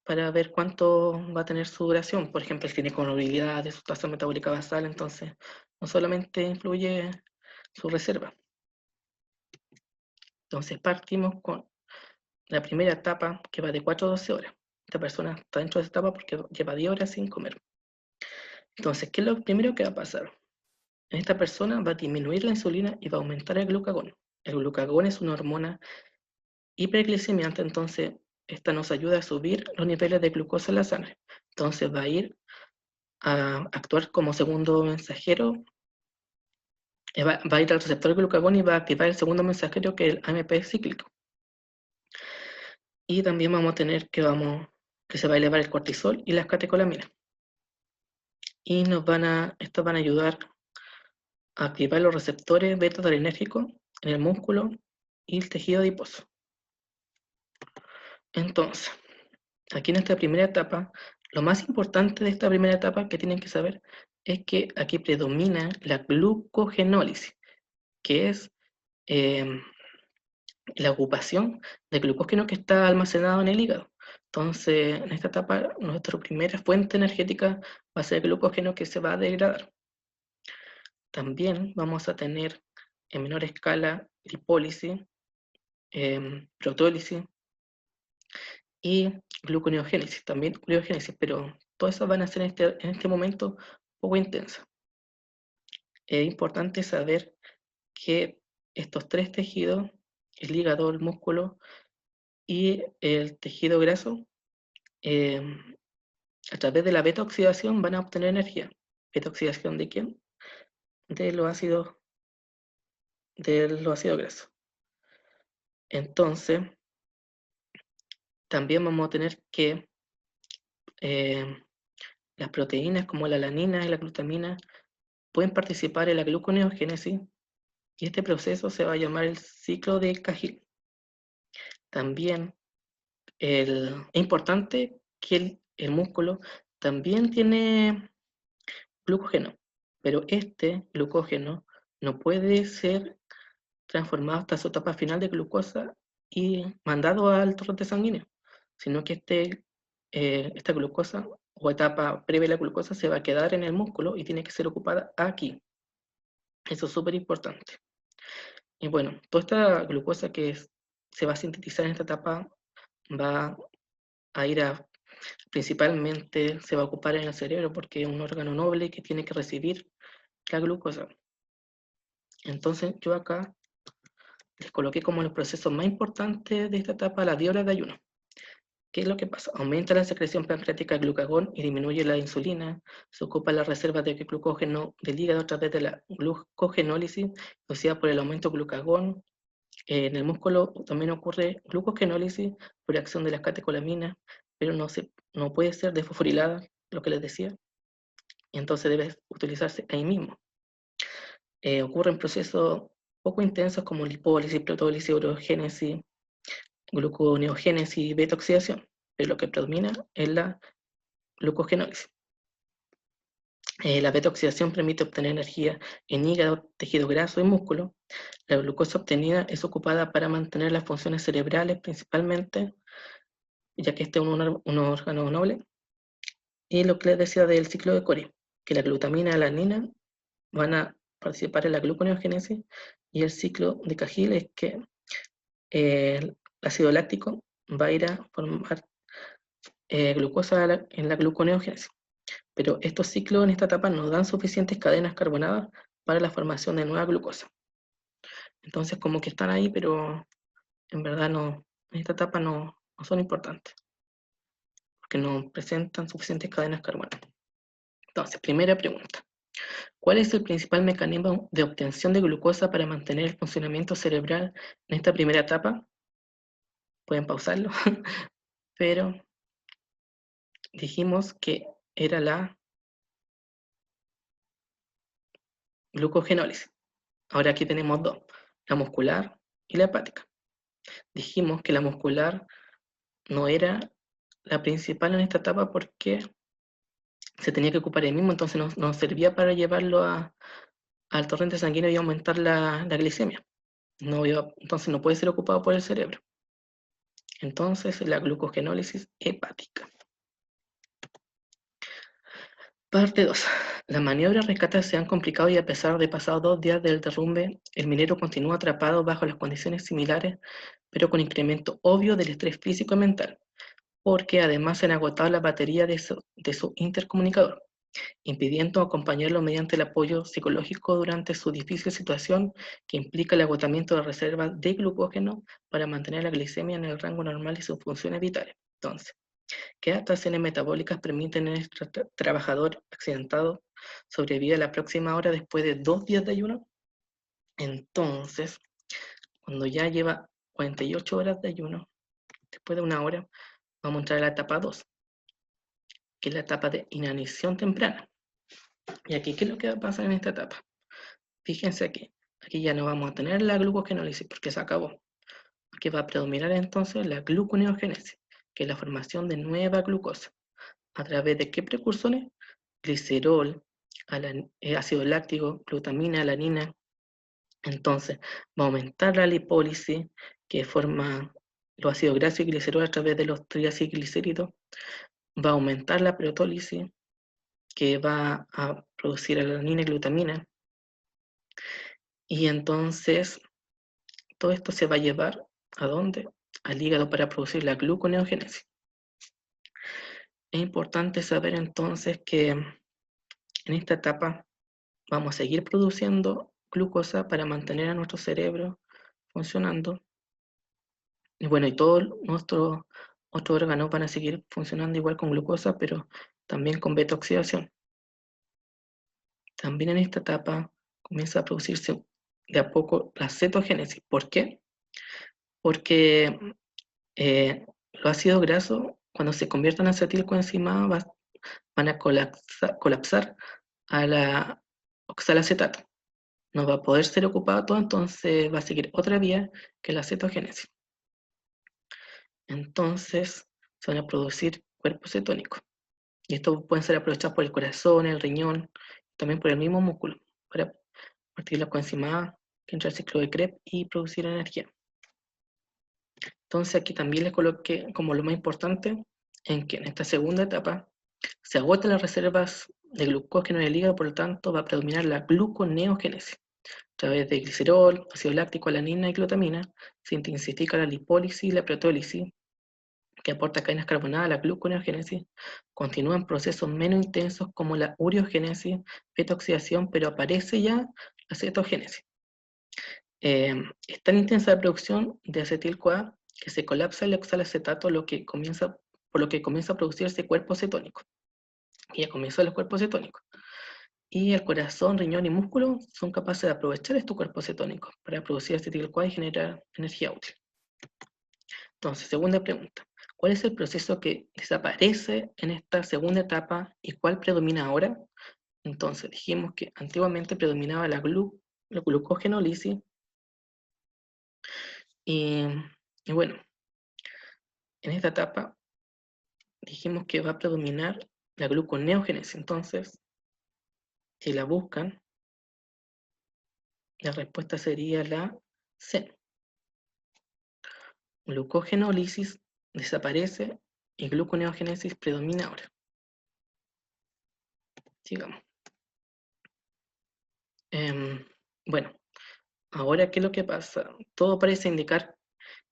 para ver cuánto va a tener su duración. Por ejemplo, si tiene comorbilidades, su tasa metabólica basal, entonces no solamente influye su reserva. Entonces partimos con la primera etapa, que va de 4 a 12 horas. Esta persona está dentro de esta etapa porque lleva 10 horas sin comer. Entonces, ¿qué es lo primero que va a pasar? En esta persona va a disminuir la insulina y va a aumentar el glucagón. El glucagón es una hormona hiperglicemiante, entonces esta nos ayuda a subir los niveles de glucosa en la sangre. Entonces va a ir a actuar como segundo mensajero, va a ir al receptor de glucagón y va a activar el segundo mensajero, que es el AMP cíclico. Y también vamos a tener que que se va a elevar el cortisol y las catecolaminas. Y estos van a ayudar a activar los receptores beta-adrenérgicos en el músculo y el tejido adiposo. Entonces, aquí en esta primera etapa, lo más importante de esta primera etapa que tienen que saber es que aquí predomina la glucogenólisis, que es la ocupación de glucógeno que está almacenado en el hígado. Entonces, en esta etapa, nuestra primera fuente energética va a ser el glucógeno que se va a degradar. También vamos a tener en menor escala lipólisis, protólisis y gluconeogénesis, también ureogénesis, pero todas esas van a ser en este momento poco intensas. Es importante saber que estos tres tejidos, el hígado, el músculo y el tejido graso, a través de la beta-oxidación van a obtener energía. ¿Beta-oxidación de quién? De los ácidos grasos. Entonces, también vamos a tener que las proteínas como la alanina y la glutamina pueden participar en la gluconeogénesis y este proceso se va a llamar el ciclo de Cahill. También es importante que el músculo también tiene glucógeno, pero este glucógeno no puede ser transformado hasta su etapa final de glucosa y mandado al torrente sanguíneo, sino que esta glucosa o etapa previa a la glucosa se va a quedar en el músculo y tiene que ser ocupada aquí. Eso es súper importante. Y bueno, toda esta glucosa que se va a sintetizar en esta etapa va a ir principalmente se va a ocupar en el cerebro porque es un órgano noble que tiene que recibir la glucosa. Entonces yo acá les coloqué como los procesos más importantes de esta etapa las 10 horas de ayuno. ¿Qué es lo que pasa? Aumenta la secreción pancreática de glucagón y disminuye la insulina. Se ocupa la reserva de glucógeno del hígado a través de la glucogenólisis, producida por el aumento de glucagón. En el músculo también ocurre glucogenólisis por acción de las catecolaminas, pero no puede ser desfosforilada, lo que les decía, y entonces debe utilizarse ahí mismo. Ocurren procesos poco intensos como lipólisis, protólisis, urogénesis, gluconeogénesis y beta-oxidación, pero lo que predomina es la glucogenólisis. La beta-oxidación permite obtener energía en hígado, tejido graso y músculo. La glucosa obtenida es ocupada para mantener las funciones cerebrales principalmente, ya que este es un órgano noble. Y lo que les decía del ciclo de Cori, que la glutamina y la alanina van a participar en la gluconeogénesis y el ciclo de Cahill es que el ácido láctico va a ir a formar glucosa en la gluconeogénesis. Pero estos ciclos en esta etapa no dan suficientes cadenas carbonadas para la formación de nueva glucosa. Entonces como que están ahí, pero en verdad en esta etapa no son importantes, porque no presentan suficientes cadenas carbonadas. Entonces, primera pregunta. ¿Cuál es el principal mecanismo de obtención de glucosa para mantener el funcionamiento cerebral en esta primera etapa? Pueden pausarlo, pero dijimos que era la glucogenólisis. Ahora aquí tenemos dos, la muscular y la hepática. Dijimos que la muscular no era la principal en esta etapa porque se tenía que ocupar el mismo, entonces no servía para llevarlo al torrente sanguíneo y aumentar la glicemia. Entonces no puede ser ocupado por el cerebro. Entonces la glucogenólisis hepática. Parte 2. Las maniobras de rescate se han complicado y a pesar de pasados 2 días del derrumbe, el minero continúa atrapado bajo las condiciones similares, pero con incremento obvio del estrés físico y mental, porque además se han agotado la batería de su intercomunicador, impidiendo acompañarlo mediante el apoyo psicológico durante su difícil situación que implica el agotamiento de reservas de glucógeno para mantener la glicemia en el rango normal y sus funciones vitales. Entonces, ¿qué adaptaciones metabólicas permiten a nuestro trabajador accidentado sobrevivir a la próxima hora después de 2 días de ayuno? Entonces, cuando ya lleva 48 horas de ayuno, después de una hora, vamos a entrar a la etapa 2, que es la etapa de inanición temprana. Y aquí, ¿qué es lo que va a pasar en esta etapa? Fíjense aquí ya no vamos a tener la glucogenólisis porque se acabó. Aquí va a predominar entonces la gluconeogénesis, que es la formación de nueva glucosa. ¿A través de qué precursores? Glicerol, ácido láctico, glutamina, alanina. Entonces, va a aumentar la lipólisis, que forma los ácidos grasos y glicerol a través de los triacilglicéridos. Va a aumentar la protólisis, que va a producir alanina y glutamina. Y entonces, todo esto se va a llevar ¿a dónde? Al hígado para producir la gluconeogénesis. Es importante saber entonces que en esta etapa vamos a seguir produciendo glucosa para mantener a nuestro cerebro funcionando. Y bueno, y todos nuestros otros órganos van a seguir funcionando igual con glucosa, pero también con beta-oxidación. También en esta etapa comienza a producirse de a poco la cetogénesis. ¿Por qué? Porque los ácidos grasos, cuando se convierten en acetilcoenzima, van a colapsar a la oxalacetato. No va a poder ser ocupado todo, entonces va a seguir otra vía que es la cetogénesis. Entonces se van a producir cuerpos cetónicos. Y estos pueden ser aprovechados por el corazón, el riñón, también por el mismo músculo, para partir la coenzima A, que entra al ciclo de Krebs y producir energía. Entonces aquí también les coloqué como lo más importante en que en esta segunda etapa se agotan las reservas de glucógeno en el hígado, por lo tanto va a predominar la gluconeogénesis. A través de glicerol, ácido láctico, alanina y glutamina se intensifica la lipólisis y la protólisis, que aporta cadenas carbonadas a la gluconeogénesis. Continúan procesos menos intensos como la ureogénesis, beta-oxidación, pero aparece ya la cetogénesis. Es tan intensa la producción de acetil-CoA que se colapsa el oxalacetato, por lo que comienza a producirse cuerpo cetónico. Y ya comienzan los cuerpos cetónicos. Y el corazón, riñón y músculo son capaces de aprovechar estos cuerpos cetónicos para producir acetil-CoA y generar energía útil. Entonces, segunda pregunta. ¿Cuál es el proceso que desaparece en esta segunda etapa y cuál predomina ahora? Entonces, dijimos que antiguamente predominaba la glucogenólisis y bueno, en esta etapa dijimos que va a predominar la gluconeogénesis. Entonces, si la buscan, la respuesta sería la C. Glucogenólisis desaparece y gluconeogénesis predomina ahora. Sigamos. Bueno, ahora, ¿qué es lo que pasa? Todo parece indicar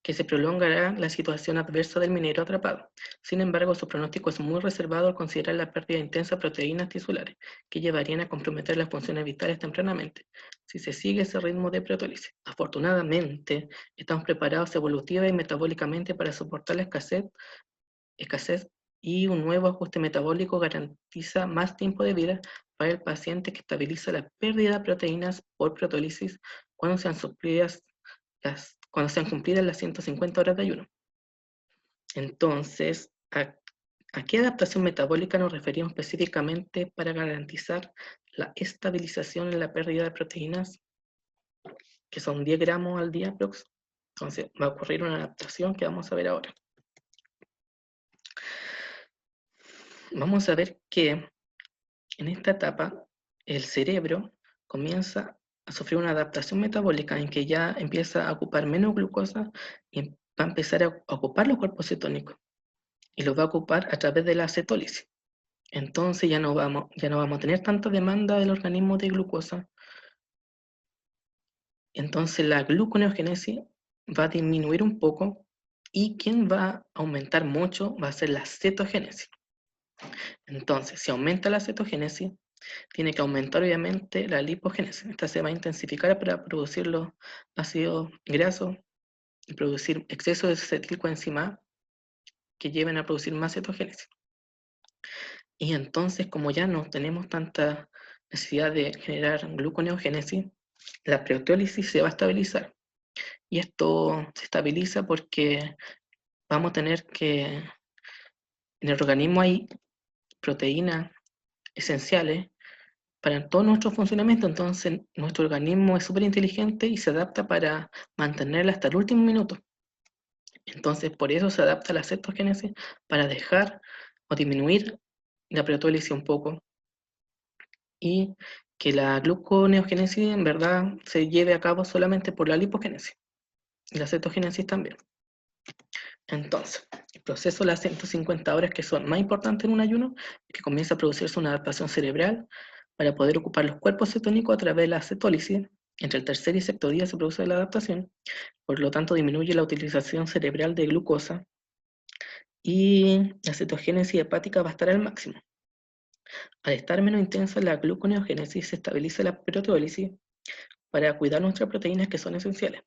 que se prolongará la situación adversa del minero atrapado. Sin embargo, su pronóstico es muy reservado al considerar la pérdida intensa de proteínas tisulares, que llevarían a comprometer las funciones vitales tempranamente, si se sigue ese ritmo de protólisis. Afortunadamente, estamos preparados evolutiva y metabólicamente para soportar la escasez y un nuevo ajuste metabólico garantiza más tiempo de vida para el paciente, que estabiliza la pérdida de proteínas por protólisis cuando sean cumplidas las 150 horas de ayuno. Entonces, ¿a qué adaptación metabólica nos referimos específicamente para garantizar la estabilización en la pérdida de proteínas, que son 10 gramos al día aprox? Entonces, va a ocurrir una adaptación que vamos a ver ahora. Vamos a ver que en esta etapa el cerebro comienza a sufrir una adaptación metabólica en que ya empieza a ocupar menos glucosa y va a empezar a ocupar los cuerpos cetónicos, y los va a ocupar a través de la cetólisis. Entonces ya no vamos a tener tanta demanda del organismo de glucosa. Entonces la gluconeogénesis va a disminuir un poco, y quien va a aumentar mucho va a ser la cetogénesis. Entonces, si aumenta la cetogénesis, tiene que aumentar obviamente la lipogénesis. Esta se va a intensificar para producir los ácidos grasos y producir exceso de acetilcoenzima A, que lleven a producir más cetogénesis. Y entonces, como ya no tenemos tanta necesidad de generar gluconeogénesis, la proteólisis se va a estabilizar. Y esto se estabiliza porque vamos a tener que, en el organismo hay proteínas esenciales para todo nuestro funcionamiento. Entonces nuestro organismo es súper inteligente y se adapta para mantenerla hasta el último minuto. Entonces por eso se adapta la cetogénesis, para dejar o disminuir la proteólisis un poco, y que la gluconeogénesis en verdad se lleve a cabo solamente por la lipogénesis y la cetogénesis también. Entonces, el proceso de las 150 horas que son más importantes en un ayuno es que comienza a producirse una adaptación cerebral para poder ocupar los cuerpos cetónicos a través de la cetólisis. Entre el tercer y sexto día se produce la adaptación, por lo tanto disminuye la utilización cerebral de glucosa y la cetogénesis hepática va a estar al máximo. Al estar menos intensa la gluconeogénesis, se estabiliza la proteólisis para cuidar nuestras proteínas que son esenciales,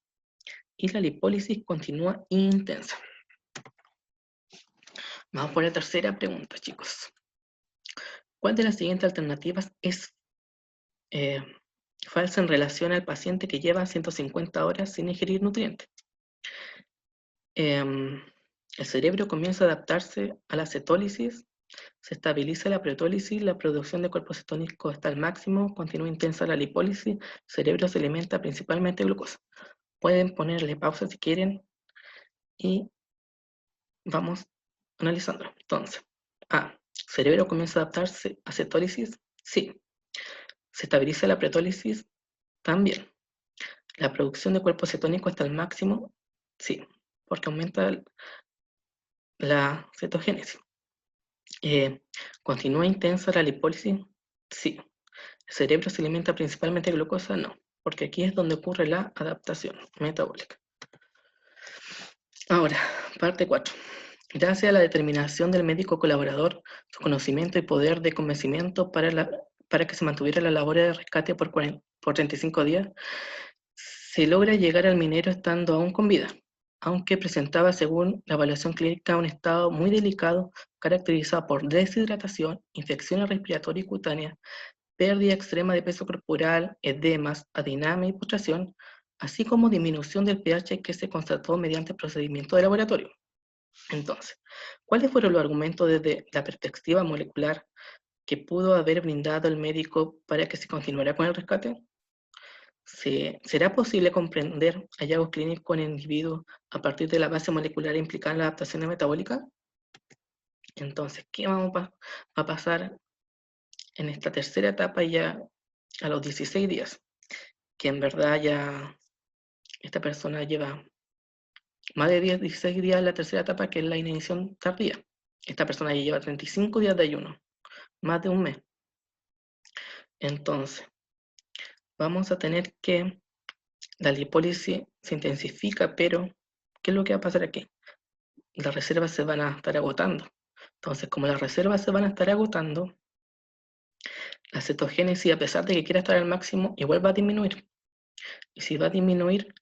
y la lipólisis continúa intensa. Vamos por la tercera pregunta, chicos. ¿Cuál de las siguientes alternativas es falsa en relación al paciente que lleva 150 horas sin ingerir nutrientes? El cerebro comienza a adaptarse a la cetólisis, se estabiliza la proteólisis, la producción de cuerpos cetónicos está al máximo, continúa intensa la lipólisis, el cerebro se alimenta principalmente de glucosa. Pueden ponerle pausa si quieren y vamos analizando. Entonces, cerebro comienza a adaptarse a cetólisis, sí. Se estabiliza la proteólisis, también. La producción de cuerpos cetónicos está al máximo, sí, porque aumenta la cetogénesis. ¿Continúa intensa la lipólisis? Sí. ¿El cerebro se alimenta principalmente de glucosa? No, porque aquí es donde ocurre la adaptación metabólica. Ahora, parte 4. Gracias a la determinación del médico colaborador, su conocimiento y poder de convencimiento para que se mantuviera la labor de rescate por 35 días, se logra llegar al minero estando aún con vida, aunque presentaba, según la evaluación clínica, un estado muy delicado, caracterizado por deshidratación, infecciones respiratorias y cutáneas, pérdida extrema de peso corporal, edemas, adinamia y postración, así como disminución del pH que se constató mediante procedimiento de laboratorio. Entonces, ¿cuáles fueron los argumentos desde la perspectiva molecular que pudo haber brindado el médico para que se continuara con el rescate? ¿Será posible comprender hallazgos clínicos en individuos a partir de la base molecular implicada en la adaptación metabólica? Entonces, ¿qué vamos a pasar en esta tercera etapa ya a los 16 días? Que en verdad ya esta persona lleva más de 16 días en la tercera etapa, que es la inhibición tardía. Esta persona ya lleva 35 días de ayuno, más de un mes. Entonces, vamos a tener que la lipólisis se intensifica, pero ¿qué es lo que va a pasar aquí? Las reservas se van a estar agotando. Entonces, como las reservas se van a estar agotando, la cetogénesis, a pesar de que quiera estar al máximo, igual va a disminuir. Y si va a disminuir,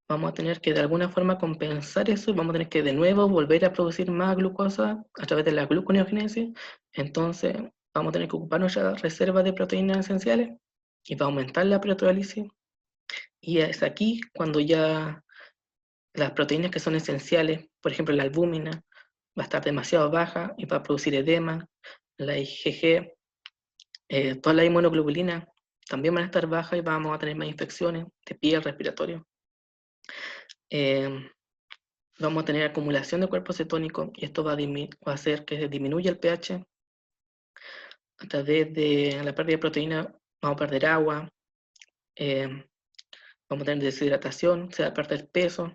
vamos a tener que de alguna forma compensar eso y vamos a tener que de nuevo volver a producir más glucosa a través de la gluconeogénesis. Entonces, vamos a tener que ocupar nuestra reserva de proteínas esenciales y va a aumentar la proteólisis. Y es aquí cuando ya las proteínas que son esenciales, por ejemplo la albúmina, va a estar demasiado baja y va a producir edema. La IgG, toda la inmunoglobulina también van a estar bajas y vamos a tener más infecciones de piel, respiratorio. Vamos a tener acumulación de cuerpos cetónicos y esto va a hacer que disminuya el pH. A través de la pérdida de proteína vamos a perder agua, vamos a tener deshidratación, se va a perder peso.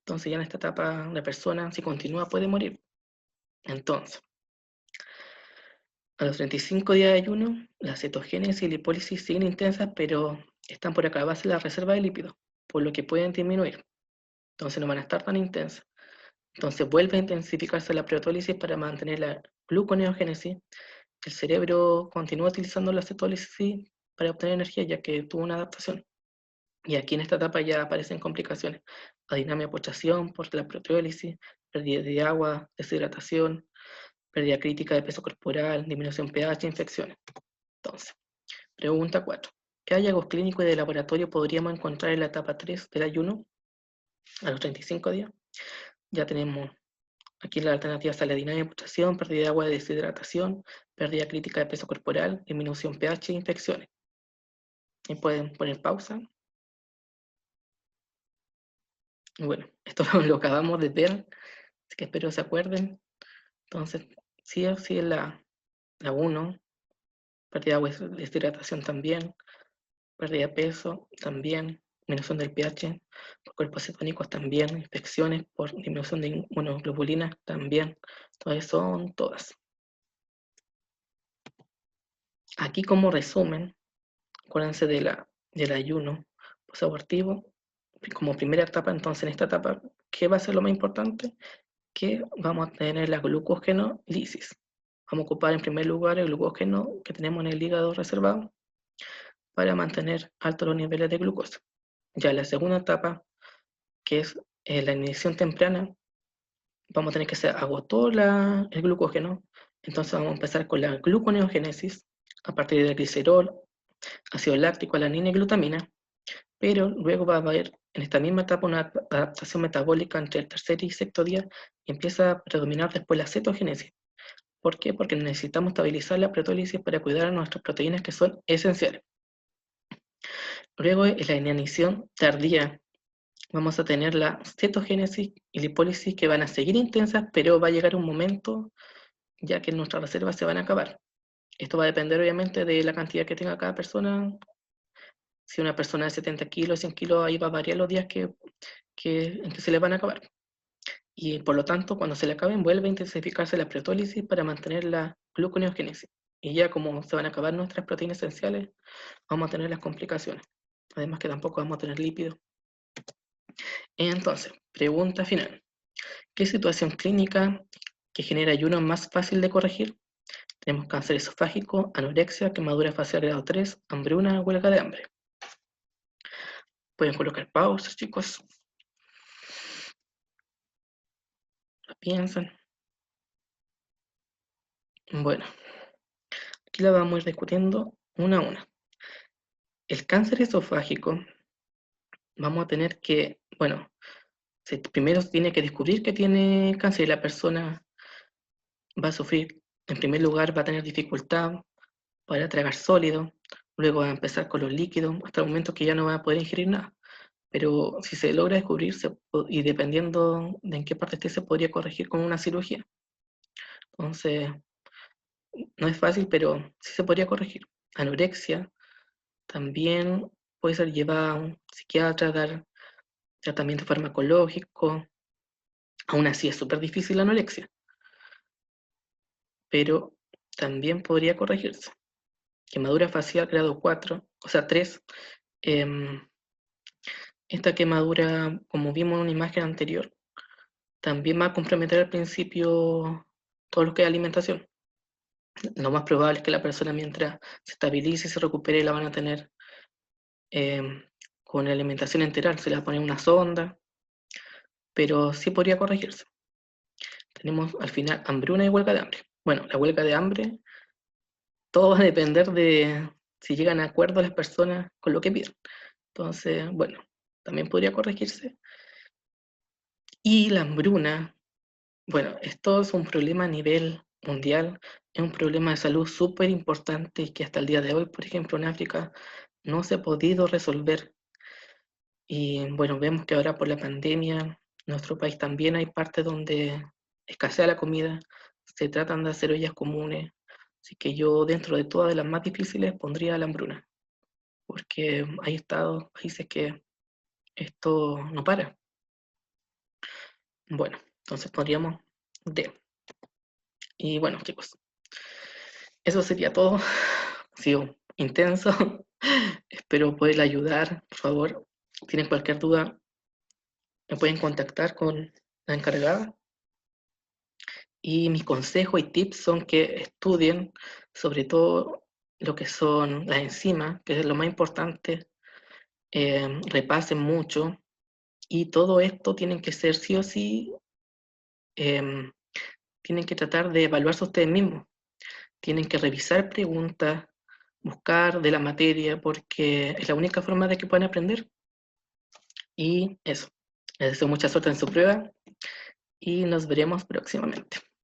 Entonces ya en esta etapa la persona, si continúa, puede morir. Entonces, a los 35 días de ayuno, la cetogénesis y la lipólisis siguen intensas, pero están por acabarse la reserva de lípidos, por lo que pueden disminuir. Entonces no van a estar tan intensas. Entonces vuelve a intensificarse la proteólisis para mantener la gluconeogénesis. El cerebro continúa utilizando la cetólisis para obtener energía, ya que tuvo una adaptación. Y aquí en esta etapa ya aparecen complicaciones: adinamia, postración por la proteólisis, pérdida de agua, deshidratación, pérdida crítica de peso corporal, disminución pH, infecciones. Entonces, pregunta 4. ¿Qué hallazgos clínicos y de laboratorio podríamos encontrar en la etapa 3 del ayuno a los 35 días? Ya tenemos Aquí la alternativa saladina de putrefacción, pérdida de agua de deshidratación, pérdida crítica de peso corporal, disminución pH e infecciones. Y pueden poner pausa. Bueno, esto lo acabamos de ver, así que espero se acuerden. Entonces, sí o sí es la 1, pérdida de agua de deshidratación también, pérdida de peso también, disminución del pH por cuerpos cetónicos también, infecciones por disminución de inmunoglobulinas también. Entonces son todas. Aquí como resumen, acuérdense del ayuno posabortivo como primera etapa. Entonces en esta etapa, ¿qué va a ser lo más importante? Que vamos a tener la glucógeno-lisis. Vamos a ocupar en primer lugar el glucógeno que tenemos en el hígado reservado para mantener altos los niveles de glucosa. Ya en la segunda etapa, que es la inhibición temprana, vamos a tener que se agotó el glucógeno, entonces vamos a empezar con la gluconeogénesis a partir del glicerol, ácido láctico, alanina y glutamina, pero luego va a haber en esta misma etapa una adaptación metabólica entre el tercer y sexto día y empieza a predominar después la cetogénesis. ¿Por qué? Porque necesitamos estabilizar la proteólisis para cuidar a nuestras proteínas que son esenciales. Luego en la inanición tardía vamos a tener la cetogénesis y lipólisis que van a seguir intensas, pero va a llegar un momento ya que nuestras reservas se van a acabar. Esto va a depender obviamente de la cantidad que tenga cada persona. Si una persona de 70 kilos, 100 kilos, ahí va a variar los días en que se le van a acabar. Y por lo tanto, cuando se le acaben, vuelve a intensificarse la proteólisis para mantener la gluconeogénesis. Y ya como se van a acabar nuestras proteínas esenciales, vamos a tener las complicaciones. Además que tampoco vamos a tener lípidos. Entonces, pregunta final. ¿Qué situación clínica que genera ayuno es más fácil de corregir? Tenemos cáncer esofágico, anorexia, quemadura facial grado 3, hambruna, huelga de hambre. Pueden colocar pausas, chicos. ¿Lo piensan? Bueno, aquí la vamos a ir discutiendo una a una. El cáncer esofágico, vamos a tener que, bueno, primero se tiene que descubrir que tiene cáncer y la persona va a sufrir, en primer lugar, va a tener dificultad para tragar sólido, luego va a empezar con los líquidos, hasta el momento que ya no va a poder ingerir nada. Pero si se logra descubrir, y dependiendo de en qué parte esté, se podría corregir con una cirugía. Entonces, no es fácil, pero sí se podría corregir. Anorexia, también puede ser llevada a un psiquiatra, dar tratamiento farmacológico. Aún así es súper difícil la anorexia, pero también podría corregirse. Quemadura facial grado 4, o sea 3. Esta quemadura, como vimos en una imagen anterior, también va a comprometer al principio todo lo que es alimentación. Lo más probable es que la persona, mientras se estabilice y se recupere, la van a tener con alimentación enteral. Se le va a poner una sonda, pero sí podría corregirse. Tenemos al final hambruna y huelga de hambre. Bueno, la huelga de hambre, todo va a depender de si llegan a acuerdo las personas con lo que piden. Entonces, bueno, también podría corregirse. Y la hambruna, bueno, esto es un problema a nivel mundial, es un problema de salud súper importante y que hasta el día de hoy, por ejemplo, en África, no se ha podido resolver. Y bueno, vemos que ahora por la pandemia, en nuestro país también hay partes donde escasea la comida, se tratan de hacer ollas comunes, así que yo dentro de todas las más difíciles pondría la hambruna, porque hay estados, países que esto no para. Bueno, entonces podríamos D. Y bueno, chicos, eso sería todo. Ha sido intenso. Espero poder ayudar, por favor. Si tienen cualquier duda, me pueden contactar con la encargada. Y mis consejos y tips son que estudien sobre todo lo que son las enzimas, que es lo más importante, repasen mucho y todo esto tienen que ser sí o sí, tienen que tratar de evaluarse ustedes mismos, tienen que revisar preguntas, buscar de la materia, porque es la única forma de que puedan aprender. Y eso, les deseo mucha suerte en su prueba y nos veremos próximamente.